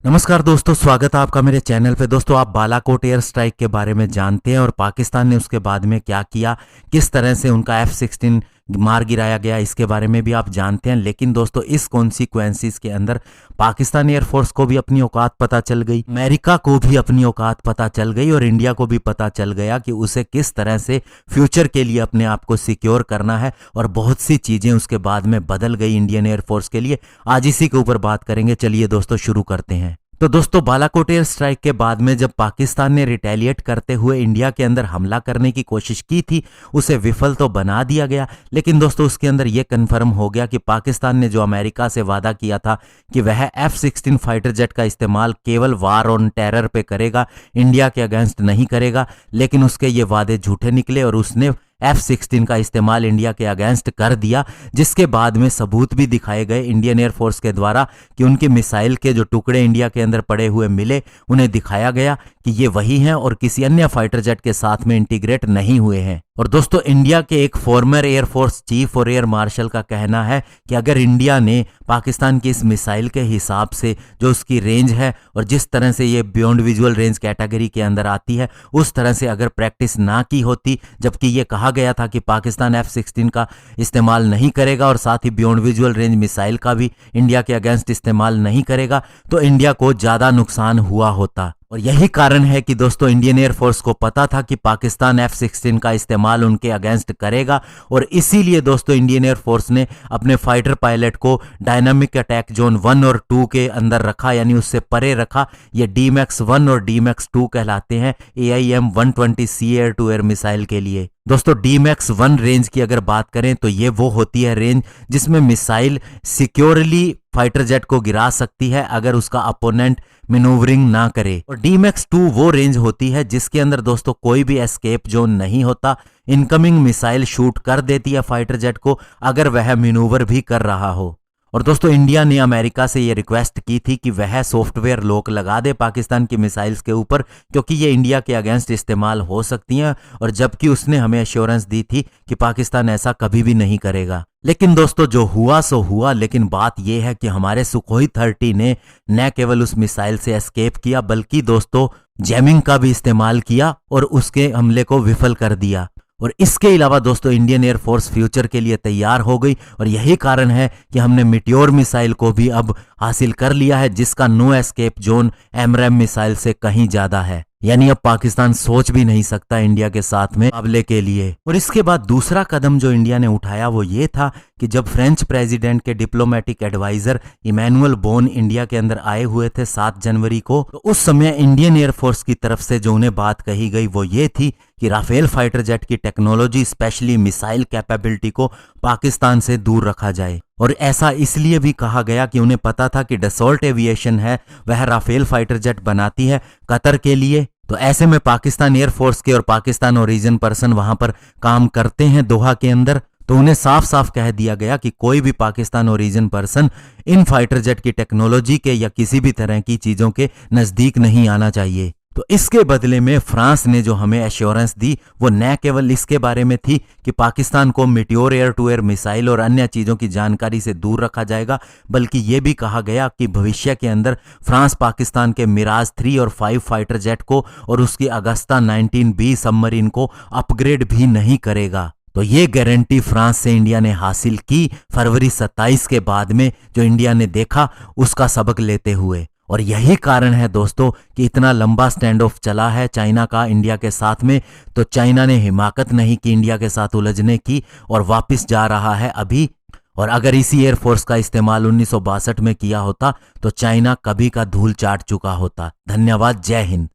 नमस्कार दोस्तों, स्वागत है आपका मेरे चैनल पे। दोस्तों, आप बालाकोट एयर स्ट्राइक के बारे में जानते हैं और पाकिस्तान ने उसके बाद में क्या किया, किस तरह से उनका F-16 मार गिराया गया, इसके बारे में भी आप जानते हैं। लेकिन दोस्तों, इस कॉन्सिक्वेंसेस के अंदर पाकिस्तान एयरफोर्स को भी अपनी औकात पता चल गई, अमेरिका को भी अपनी औकात पता चल गई और इंडिया को भी पता चल गया कि उसे किस तरह से फ्यूचर के लिए अपने आप को सिक्योर करना है। और बहुत सी चीजें उसके बाद में बदल गई इंडियन एयरफोर्स के लिए। आज इसी के ऊपर बात करेंगे। चलिए दोस्तों, शुरू करते हैं। तो दोस्तों, बालाकोट एयर स्ट्राइक के बाद में जब पाकिस्तान ने रिटेलिएट करते हुए इंडिया के अंदर हमला करने की कोशिश की थी, उसे विफल तो बना दिया गया। लेकिन दोस्तों, उसके अंदर यह कन्फर्म हो गया कि पाकिस्तान ने जो अमेरिका से वादा किया था कि वह F-16 फाइटर जेट का इस्तेमाल केवल वार ऑन टेरर पे करेगा, इंडिया के अगेंस्ट नहीं करेगा। लेकिन उसके ये वादे झूठे निकले और उसने F-16 का इस्तेमाल इंडिया के अगेंस्ट कर दिया, जिसके बाद में सबूत भी दिखाए गए इंडियन एयरफोर्स के द्वारा कि उनके मिसाइल के जो टुकड़े इंडिया के अंदर पड़े हुए मिले, उन्हें दिखाया गया कि ये वही हैं और किसी अन्य फाइटर जेट के साथ में इंटीग्रेट नहीं हुए हैं। और दोस्तों, इंडिया के एक फॉर्मर एयरफोर्स चीफ और एयर मार्शल का कहना है कि अगर इंडिया ने पाकिस्तान की इस मिसाइल के हिसाब से जो उसकी रेंज है और जिस तरह से ये बियॉन्ड विजुअल रेंज कैटेगरी के अंदर आती है, उस तरह से अगर प्रैक्टिस ना की होती, जबकि ये कहा गया था कि पाकिस्तान F-16 का इस्तेमाल नहीं करेगा और साथ ही बियॉन्ड विजुअल रेंज मिसाइल का भी इंडिया के अगेंस्ट इस्तेमाल नहीं करेगा, तो इंडिया को ज्यादा नुकसान हुआ होता। और यही कारण है कि दोस्तों, इंडियन एयरफोर्स को पता था कि पाकिस्तान F-16 का इस्तेमाल उनके अगेंस्ट करेगा और इसीलिए दोस्तों, इंडियन एयरफोर्स ने अपने फाइटर पायलट को डायनामिक अटैक जोन 1 और 2 के अंदर रखा, यानी उससे परे रखा। ये DMAX 1 और DMAX 2 कहलाते हैं AIM-120C air to air missile के लिए। दोस्तों, DMAX 1 रेंज की अगर बात करें तो ये वो होती है रेंज जिसमें मिसाइल सिक्योरली फाइटर जेट को गिरा सकती है अगर उसका अपोनेंट मैन्यूवरिंग ना करे। और DMAX 2 वो रेंज होती है जिसके अंदर दोस्तों कोई भी एस्केप जोन नहीं होता, इनकमिंग मिसाइल शूट कर देती है फाइटर जेट को अगर वह मैन्यूवर भी कर रहा हो। और दोस्तों, इंडिया ने अमेरिका से ये रिक्वेस्ट की थी कि वह सॉफ्टवेयर लॉक लगा दे पाकिस्तान की मिसाइल्स के ऊपर, क्योंकि ये इंडिया के अगेंस्ट इस्तेमाल हो सकती हैं। और जबकि उसने हमें एश्योरेंस दी थी कि पाकिस्तान ऐसा कभी भी नहीं करेगा। लेकिन दोस्तों, जो हुआ सो हुआ। लेकिन बात यह है कि हमारे सुखोई 30 ने न केवल उस मिसाइल से एस्केप किया, बल्कि दोस्तों जैमिंग का भी इस्तेमाल किया और उसके हमले को विफल कर दिया। और इसके अलावा दोस्तों, इंडियन एयरफोर्स फ्यूचर के लिए तैयार हो गई और यही कारण है कि हमने मीटियोर मिसाइल को भी अब हासिल कर लिया है, जिसका no escape zone AMRAAM missile से कहीं ज्यादा है। यानी अब पाकिस्तान सोच भी नहीं सकता इंडिया के साथ में मुकाबले के लिए। और इसके बाद दूसरा कदम जो इंडिया ने उठाया वो ये था कि जब फ्रेंच प्रेसिडेंट के diplomatic adviser Emmanuel Bonne India के अंदर आए हुए थे 7 जनवरी को, तो उस समय इंडियन एयरफोर्स की तरफ से जो उन्हें बात कही गई वो ये थी कि राफेल फाइटर जेट की टेक्नोलॉजी, स्पेशली मिसाइल कैपेबिलिटी को पाकिस्तान से दूर रखा जाए। और ऐसा इसलिए भी कहा गया कि उन्हें पता था कि डसॉल्ट एविएशन है वह राफेल फाइटर जेट बनाती है कतर के लिए। तो ऐसे में पाकिस्तान एयरफोर्स के और पाकिस्तान ओरिजिन पर्सन वहां पर काम करते हैं दोहा के अंदर, तो उन्हें साफ साफ कह दिया गया कि कोई भी Pakistan origin person in fighter jet की टेक्नोलॉजी के या किसी भी तरह की चीजों के नजदीक नहीं आना चाहिए। तो इसके बदले में फ्रांस ने जो हमें एश्योरेंस दी वो न केवल इसके बारे में थी कि पाकिस्तान को Meteor air to air missile और अन्य चीजों की जानकारी से दूर रखा जाएगा, बल्कि ये भी कहा गया कि भविष्य के अंदर फ्रांस पाकिस्तान के मिराज 3 और 5 फाइटर जेट को और उसकी अगस्ता 19B सबमरीन को अपग्रेड भी नहीं करेगा। तो ये गारंटी फ्रांस से इंडिया ने हासिल की फरवरी 27 के बाद में, जो इंडिया ने देखा उसका सबक लेते हुए। और यही कारण है दोस्तों कि इतना लंबा स्टैंड ऑफ चला है चाइना का इंडिया के साथ में। तो चाइना ने हिमाकत नहीं की इंडिया के साथ उलझने की और वापस जा रहा है अभी। और अगर इसी एयरफोर्स का इस्तेमाल 1962 में किया होता तो चाइना कभी का धूल चाट चुका होता। धन्यवाद। जय हिंद।